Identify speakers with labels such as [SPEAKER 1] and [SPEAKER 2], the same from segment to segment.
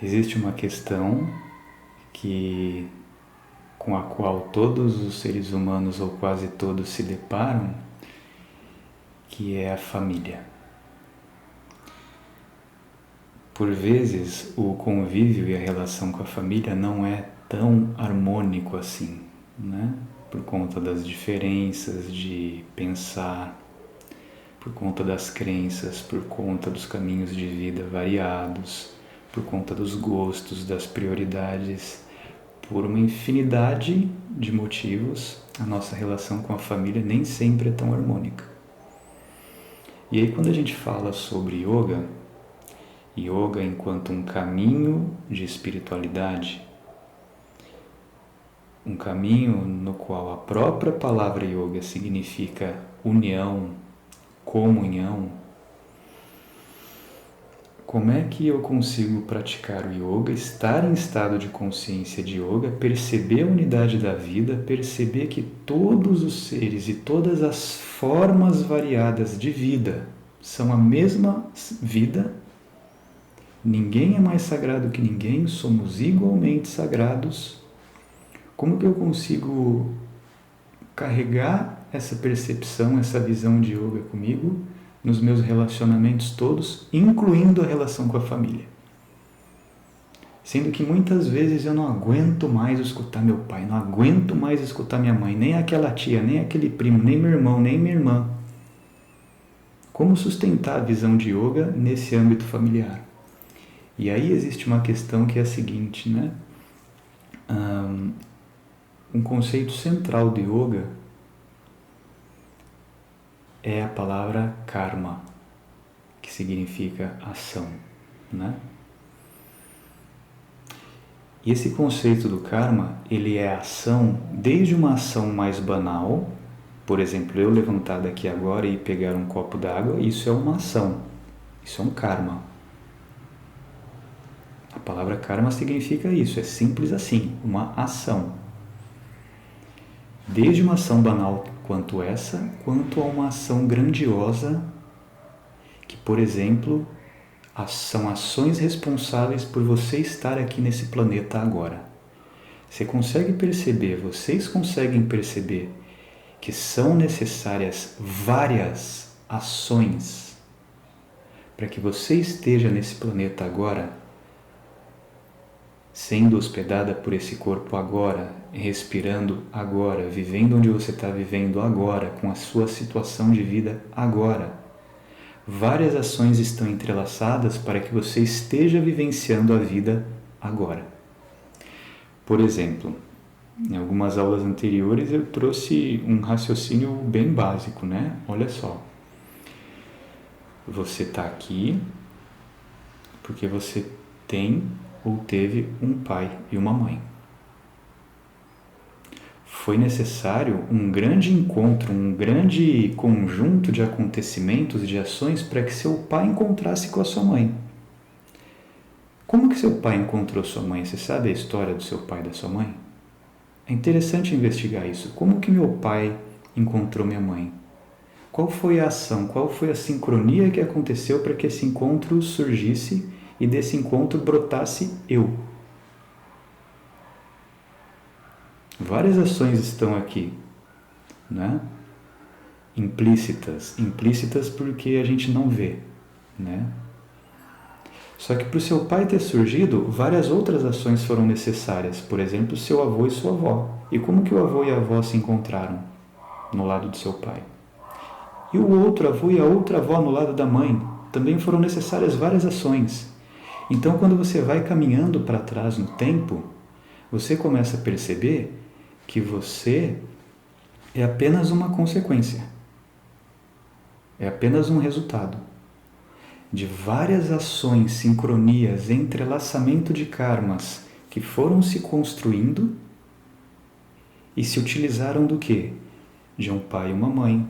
[SPEAKER 1] Existe uma questão com a qual todos os seres humanos, ou quase todos, se deparam, que é a família. Por vezes, o convívio e a relação com a família não é tão harmônico assim, né? Por conta das diferenças de pensar, por conta das crenças, por conta dos caminhos de vida variados, por conta dos gostos, das prioridades, por uma infinidade de motivos, a nossa relação com a família nem sempre é tão harmônica. E aí, quando a gente fala sobre yoga enquanto um caminho de espiritualidade, um caminho no qual a própria palavra yoga significa união, comunhão, como é que eu consigo praticar o yoga, estar em estado de consciência de yoga, perceber a unidade da vida, perceber que todos os seres e todas as formas variadas de vida são a mesma vida? Ninguém é mais sagrado que ninguém, somos igualmente sagrados. Como que eu consigo carregar essa percepção, essa visão de yoga comigo, nos meus relacionamentos todos, incluindo a relação com a família? Sendo que muitas vezes eu não aguento mais escutar meu pai, não aguento mais escutar minha mãe, nem aquela tia, nem aquele primo, nem meu irmão, nem minha irmã. Como sustentar a visão de yoga nesse âmbito familiar? E aí existe uma questão que é a seguinte, né? Um conceito central do yoga é a palavra karma, que significa ação, né? E esse conceito do karma, ele é ação, desde uma ação mais banal, por exemplo, eu levantar daqui agora e pegar um copo d'água, isso é uma ação, isso é um karma. A palavra karma significa isso, é simples assim, uma ação. Desde uma ação banal quanto essa, quanto a uma ação grandiosa, que, por exemplo, são ações responsáveis por você estar aqui nesse planeta agora. Vocês conseguem perceber que são necessárias várias ações para que você esteja nesse planeta agora, sendo hospedada por esse corpo agora, respirando agora, vivendo onde você está vivendo agora, com a sua situação de vida agora. Várias ações estão entrelaçadas para que você esteja vivenciando a vida agora. Por exemplo, em algumas aulas anteriores eu trouxe um raciocínio bem básico, né? Olha só. Você está aqui porque você tem ou teve um pai e uma mãe. Foi necessário um grande encontro, um grande conjunto de acontecimentos, de ações para que seu pai encontrasse com a sua mãe. Como que seu pai encontrou sua mãe? Você sabe a história do seu pai e da sua mãe? É interessante investigar isso. Como que meu pai encontrou minha mãe? Qual foi a ação, qual foi a sincronia que aconteceu para que esse encontro surgisse e desse encontro brotasse eu? Várias ações estão aqui, né? Implícitas porque a gente não vê, né? Só que para o seu pai ter surgido, várias outras ações foram necessárias. Por exemplo, seu avô e sua avó. E como que o avô e a avó se encontraram no lado do seu pai? E o outro avô e a outra avó no lado da mãe. Também foram necessárias várias ações. Então, quando você vai caminhando para trás no tempo, você começa a perceber que você é apenas uma consequência. É apenas um resultado de várias ações, sincronias, entrelaçamento de karmas que foram se construindo e se utilizaram do quê? De um pai e uma mãe,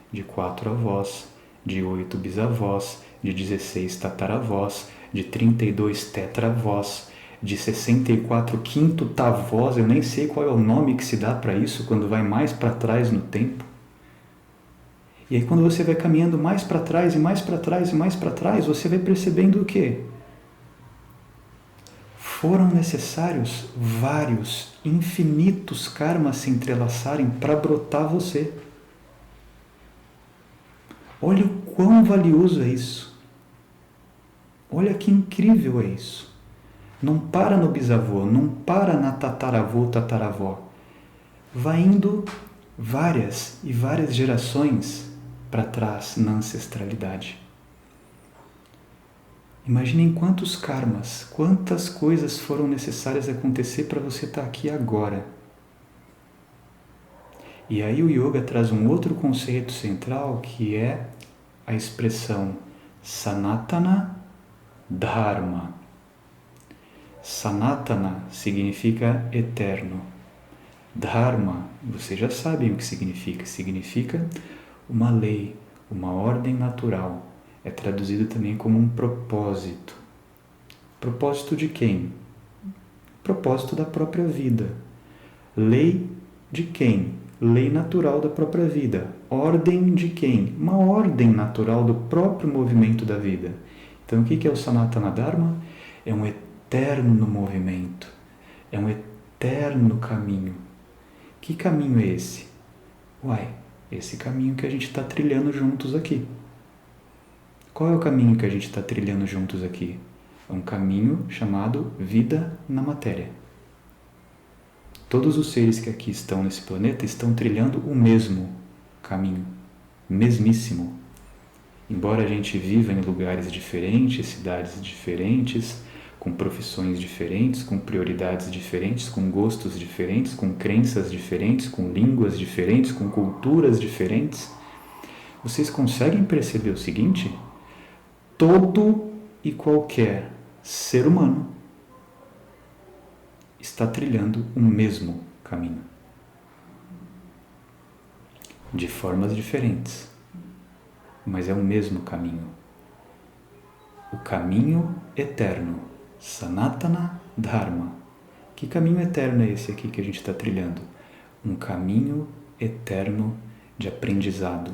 [SPEAKER 1] de 4 avós, de 8 bisavós, de 16 tataravós, de 32 tetravós, de 64 quintotavós, eu nem sei qual é o nome que se dá para isso quando vai mais para trás no tempo. E aí quando você vai caminhando mais para trás e mais para trás e mais para trás, você vai percebendo o quê? foram necessários vários, infinitos karmas se entrelaçarem para brotar você. Olha o quão valioso é isso. Olha que incrível é isso. Não para no bisavô, não para na tataravô, tataravó. Vai indo várias e várias gerações para trás na ancestralidade. Imaginem quantos karmas, quantas coisas foram necessárias acontecer para você estar aqui agora. E aí o yoga traz um outro conceito central que é a expressão Sanatana Dharma. Sanatana significa eterno. Dharma, vocês já sabem o que significa. Significa uma lei, uma ordem natural. É traduzido também como um propósito. Propósito de quem? Propósito da própria vida. Lei de quem? Lei natural da própria vida. Ordem de quem? Uma ordem natural do próprio movimento da vida. Então o que é o Sanatana Dharma? É um eterno movimento. É um eterno caminho. Que caminho é esse? Esse caminho que a gente está trilhando juntos aqui. Qual é o caminho que a gente está trilhando juntos aqui? É um caminho chamado vida na matéria. Todos os seres que aqui estão nesse planeta estão trilhando o mesmo caminho, mesmíssimo. Embora a gente viva em lugares diferentes, cidades diferentes, com profissões diferentes, com prioridades diferentes, com gostos diferentes, com crenças diferentes, com línguas diferentes, com culturas diferentes, vocês conseguem perceber o seguinte? Todo e qualquer ser humano está trilhando o mesmo caminho. De formas diferentes, mas é o mesmo caminho. O caminho eterno, Sanatana Dharma. Que caminho eterno é esse aqui que a gente está trilhando? Um caminho eterno de aprendizado.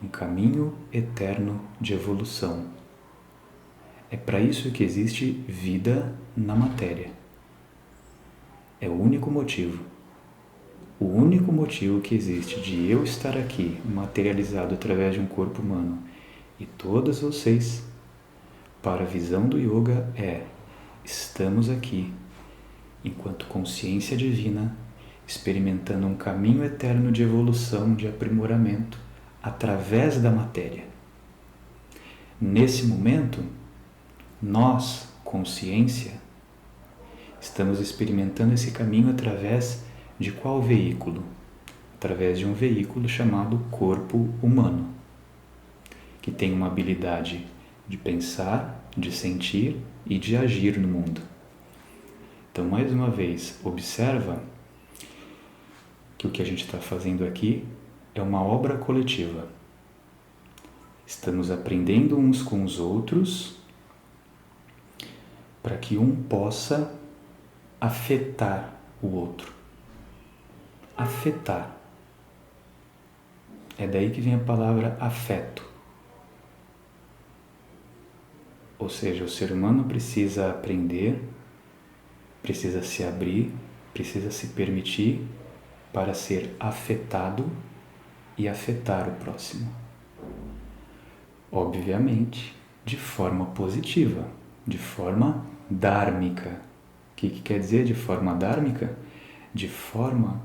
[SPEAKER 1] Um caminho eterno de evolução. É para isso que existe vida na matéria. É o único motivo. O único motivo que existe de eu estar aqui, materializado através de um corpo humano, e todas vocês, para a visão do yoga, estamos aqui, enquanto consciência divina, experimentando um caminho eterno de evolução, de aprimoramento, através da matéria. Nesse momento, nós, consciência, estamos experimentando esse caminho através de qual veículo? Através de um veículo chamado corpo humano, que tem uma habilidade de pensar, de sentir e de agir no mundo. Então, mais uma vez, observa que o que a gente está fazendo aqui é uma obra coletiva. Estamos aprendendo uns com os outros para que um possa afetar o outro. Afetar. É daí que vem a palavra afeto. Ou seja, o ser humano precisa aprender, precisa se abrir, precisa se permitir para ser afetado e afetar o próximo. Obviamente, de forma positiva, de forma dármica. O que quer dizer de forma dármica? De forma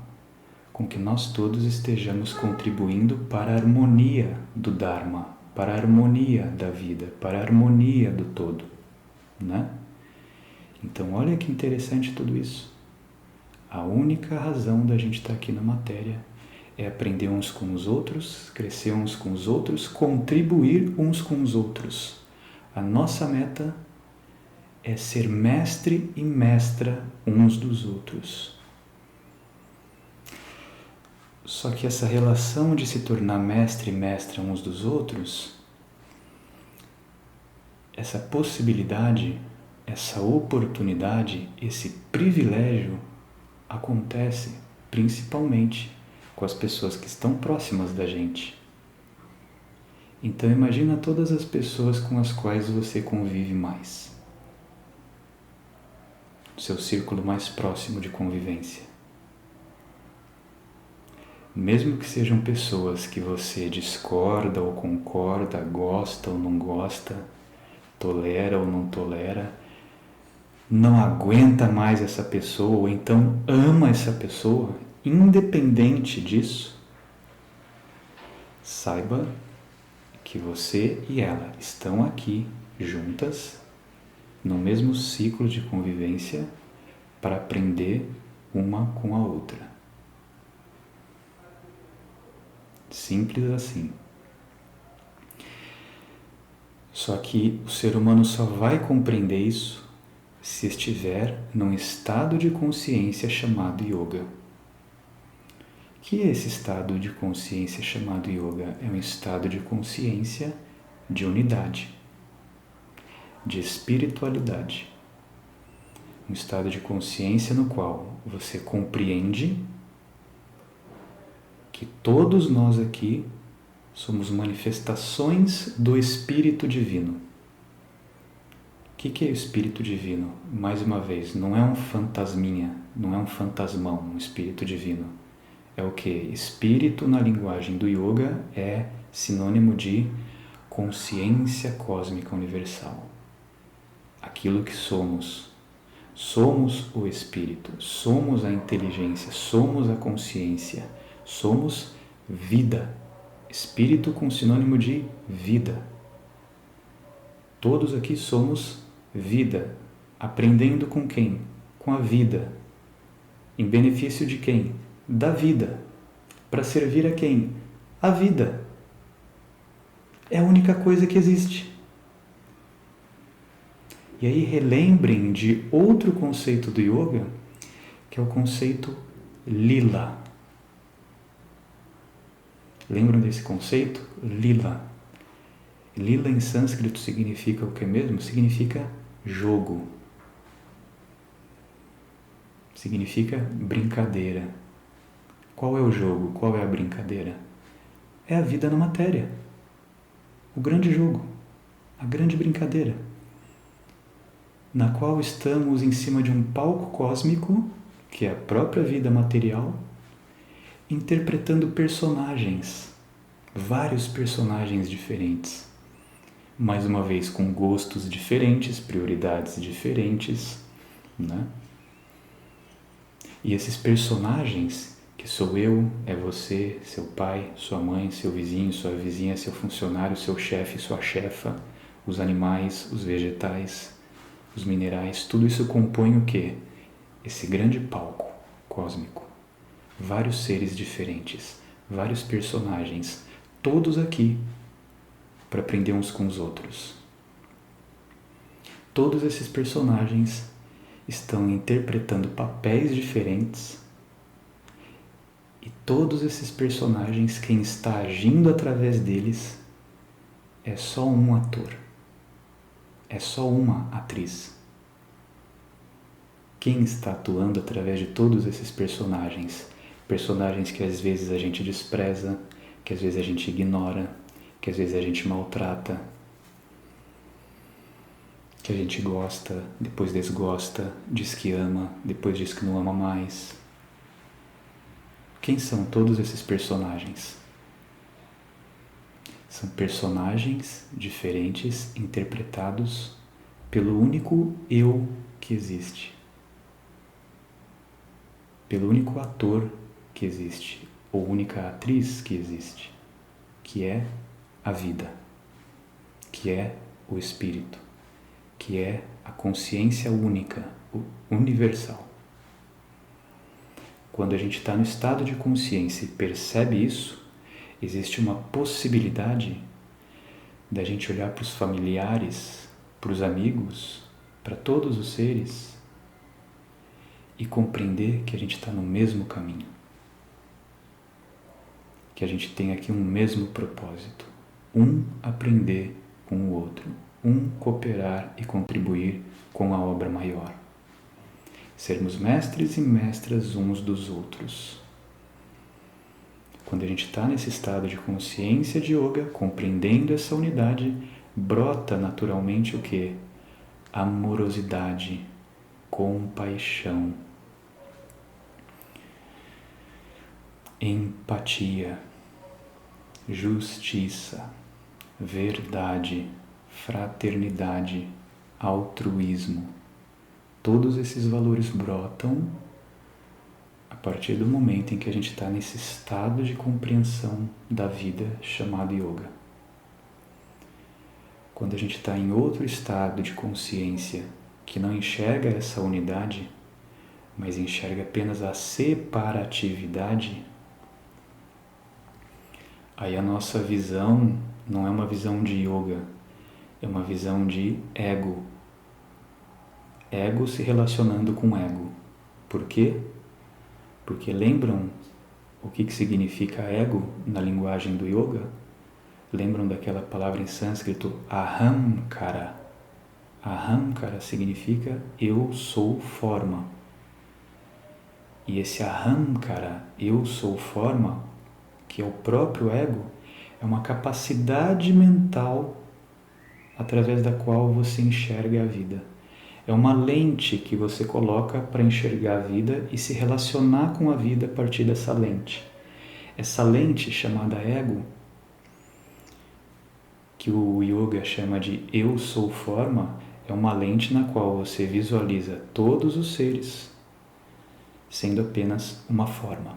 [SPEAKER 1] com que nós todos estejamos contribuindo para a harmonia do Dharma, para a harmonia da vida, para a harmonia do todo, né? Então, olha que interessante tudo isso. A única razão da gente estar aqui na matéria é aprender uns com os outros, crescer uns com os outros, contribuir uns com os outros. A nossa meta é ser mestre e mestra uns dos outros. Só que essa relação de se tornar mestre e mestra uns dos outros, essa possibilidade, essa oportunidade, esse privilégio acontece principalmente com as pessoas que estão próximas da gente. Então imagina todas as pessoas com as quais você convive mais. seu círculo mais próximo de convivência. Mesmo que sejam pessoas que você discorda ou concorda, gosta ou não gosta, tolera ou não tolera, não aguenta mais essa pessoa ou então ama essa pessoa, independente disso, saiba que você e ela estão aqui juntas, no mesmo ciclo de convivência, para aprender uma com a outra. Simples assim. Só que o ser humano só vai compreender isso se estiver num estado de consciência chamado yoga. O que é esse estado de consciência chamado yoga? É um estado de consciência de unidade, de espiritualidade. Um estado de consciência no qual você compreende que todos nós aqui somos manifestações do Espírito Divino. O que é o Espírito Divino? Mais uma vez, não é um fantasminha, não é um fantasmão, um Espírito Divino. É o que? Espírito, na linguagem do Yoga, é sinônimo de consciência cósmica universal. Aquilo que somos. Somos o Espírito, somos a inteligência, somos a consciência, somos vida. Espírito com sinônimo de vida. Todos aqui somos vida. Aprendendo com quem? Com a vida. Em benefício de quem? Da vida. Para servir a quem? A vida. É a única coisa que existe. E aí relembrem de outro conceito do yoga, que é o conceito lila. Lembram desse conceito? Lila. Lila em sânscrito significa o que mesmo? Significa jogo. Significa brincadeira. Qual é o jogo? Qual é a brincadeira? É a vida na matéria. O grande jogo. A grande brincadeira. Na qual estamos em cima de um palco cósmico, que é a própria vida material, interpretando personagens, vários personagens diferentes. Mais uma vez, com gostos diferentes, prioridades diferentes, né? E esses personagens, que sou eu, é você, seu pai, sua mãe, seu vizinho, sua vizinha, seu funcionário, seu chefe, sua chefa, os animais, os vegetais, os minerais, tudo isso compõe o quê? Esse grande palco cósmico. Vários seres diferentes, vários personagens, todos aqui para aprender uns com os outros. Todos esses personagens estão interpretando papéis diferentes e todos esses personagens, quem está agindo através deles é só um ator. É só uma atriz. Quem está atuando através de todos esses personagens? Personagens que às vezes a gente despreza, que às vezes a gente ignora, que às vezes a gente maltrata, que a gente gosta, depois desgosta, diz que ama, depois diz que não ama mais. Quem são todos esses personagens? São personagens diferentes interpretados pelo único eu que existe. Pelo único ator que existe, ou única atriz que existe, que é a vida, que é o Espírito, que é a consciência única, universal. Quando a gente está no estado de consciência e percebe isso, existe uma possibilidade da gente olhar para os familiares, para os amigos, para todos os seres e compreender que a gente está no mesmo caminho. Que a gente tem aqui um mesmo propósito. Um aprender com o outro. Um cooperar e contribuir com a obra maior. Sermos mestres e mestras uns dos outros. Quando a gente está nesse estado de consciência de yoga, compreendendo essa unidade, brota naturalmente o quê? Amorosidade, compaixão, empatia, justiça, verdade, fraternidade, altruísmo. Todos esses valores brotam a partir do momento em que a gente está nesse estado de compreensão da vida chamado yoga. Quando a gente está em outro estado de consciência que não enxerga essa unidade, mas enxerga apenas a separatividade, aí a nossa visão não é uma visão de yoga, é uma visão de ego. Ego se relacionando com ego. Por quê? Porque lembram o que significa ego na linguagem do yoga? Lembram daquela palavra em sânscrito, ahamkara? Ahamkara significa eu sou forma. E esse ahamkara, eu sou forma, que é o próprio ego, é uma capacidade mental através da qual você enxerga a vida. É uma lente que você coloca para enxergar a vida e se relacionar com a vida a partir dessa lente. Essa lente chamada ego, que o yoga chama de eu sou forma, é uma lente na qual você visualiza todos os seres sendo apenas uma forma.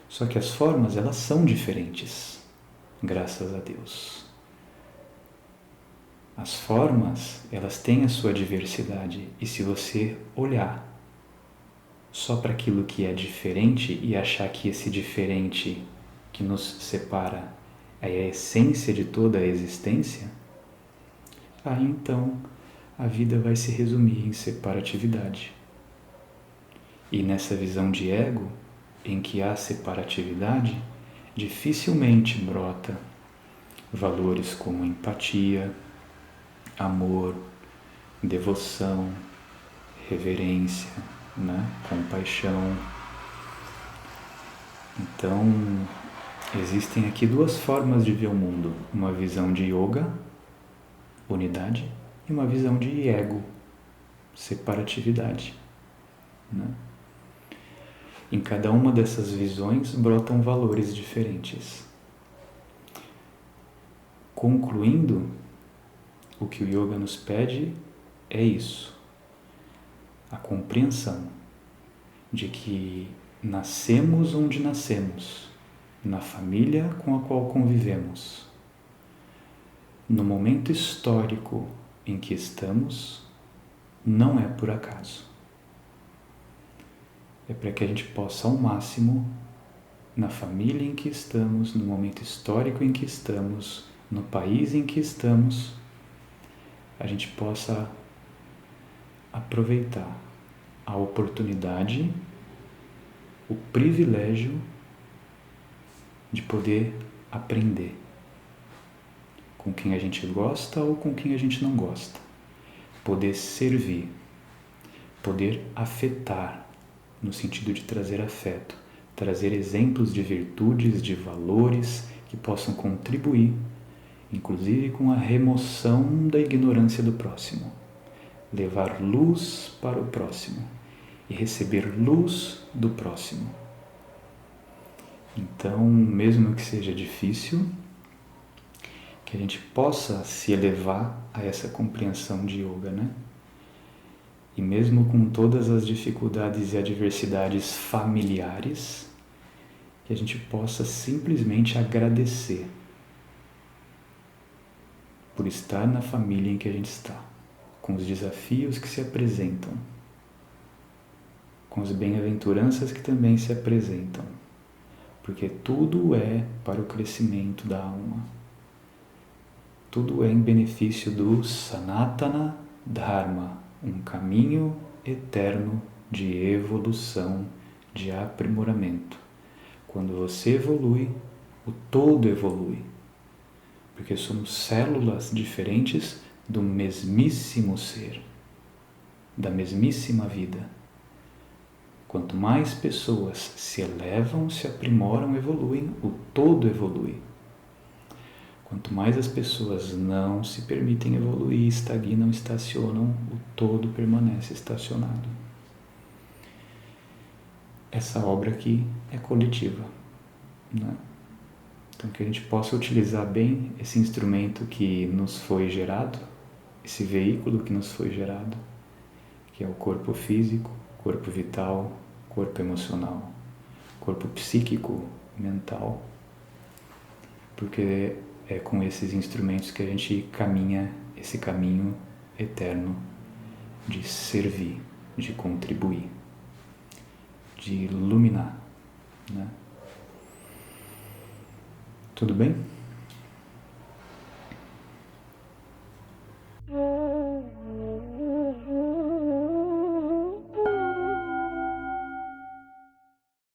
[SPEAKER 1] Só que as formas, elas são diferentes, graças a Deus. As formas, elas têm a sua diversidade, e se você olhar só para aquilo que é diferente e achar que esse diferente que nos separa é a essência de toda a existência, aí então a vida vai se resumir em separatividade. E nessa visão de ego, em que há separatividade, dificilmente brota valores como empatia, amor, devoção, reverência, compaixão. Então, existem aqui duas formas de ver o mundo. Uma visão de yoga, unidade, e uma visão de ego, separatividade. Em cada uma dessas visões brotam valores diferentes. Concluindo, o que o yoga nos pede é isso: a compreensão de que nascemos onde nascemos, na família com a qual convivemos, no momento histórico em que estamos, não é por acaso. É para que a gente possa, ao máximo, na família em que estamos, no momento histórico em que estamos, no país em que estamos, a gente possa aproveitar a oportunidade, o privilégio de poder aprender com quem a gente gosta ou com quem a gente não gosta, poder servir, poder afetar, no sentido de trazer afeto, trazer exemplos de virtudes, de valores que possam contribuir, inclusive com a remoção da ignorância do próximo, levar luz para o próximo e receber luz do próximo. Então, mesmo que seja difícil, que a gente possa se elevar a essa compreensão de yoga, E mesmo com todas as dificuldades e adversidades familiares, que a gente possa simplesmente agradecer por estar na família em que a gente está, com os desafios que se apresentam, com as bem-aventuranças que também se apresentam, porque tudo é para o crescimento da alma. Tudo é em benefício do Sanatana Dharma, um caminho eterno de evolução, de aprimoramento. Quando você evolui, o todo evolui, porque somos células diferentes do mesmíssimo ser, da mesmíssima vida. Quanto mais pessoas se elevam, se aprimoram, evoluem, o todo evolui. Quanto mais as pessoas não se permitem evoluir, estagnam, estacionam, o todo permanece estacionado. Essa obra aqui é coletiva, né? Então que a gente possa utilizar bem esse instrumento que nos foi gerado, esse veículo que nos foi gerado, que é o corpo físico, corpo vital, corpo emocional, corpo psíquico, mental, porque é com esses instrumentos que a gente caminha esse caminho eterno de servir, de contribuir, de iluminar, né? Tudo bem?